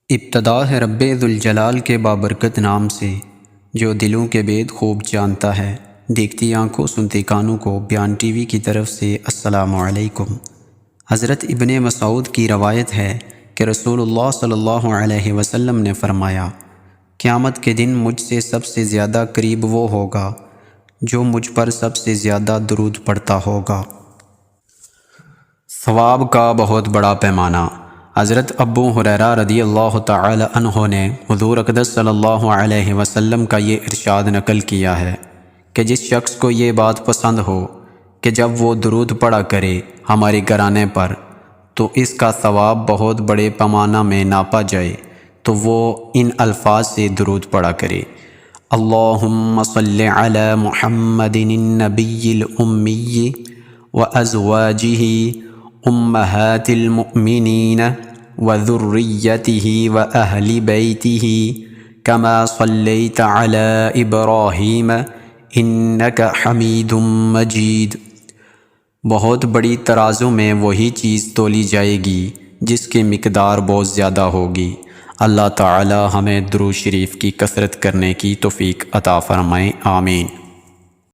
ابتدا ہے رب ذوالجلال کے بابرکت نام سے، جو دلوں کے بید خوب جانتا ہے۔ دیکھتی آنکھوں سنتی کانوں کو بیان ٹی وی کی طرف سے السلام علیکم۔ حضرت ابن مسعود کی روایت ہے کہ رسول اللہ صلی اللہ علیہ وسلم نے فرمایا، قیامت کے دن مجھ سے سب سے زیادہ قریب وہ ہوگا جو مجھ پر سب سے زیادہ درود پڑھتا ہوگا۔ ثواب کا بہت بڑا پیمانہ۔ حضرت ابو ہریرہ رضی اللہ تعالی عنہ نے حضور اقدس صلی اللہ علیہ وسلم کا یہ ارشاد نقل کیا ہے کہ جس شخص کو یہ بات پسند ہو کہ جب وہ درود پڑھا کرے ہمارے گھرانے پر تو اس کا ثواب بہت بڑے پیمانہ میں ناپا جائے، تو وہ ان الفاظ سے درود پڑھا کرے: اللہم صلی علی محمد النبی الامی وازواجہ امہات المؤمنین وذریتہ واہل بیتہ کما صلیت علی ابراہیم انک حمید مجید۔ بہت بڑی ترازو میں وہی چیز تولی جائے گی جس کی مقدار بہت زیادہ ہوگی۔ اللہ تعالی ہمیں درود شریف کی کثرت کرنے کی توفیق عطا فرمائے، آمین۔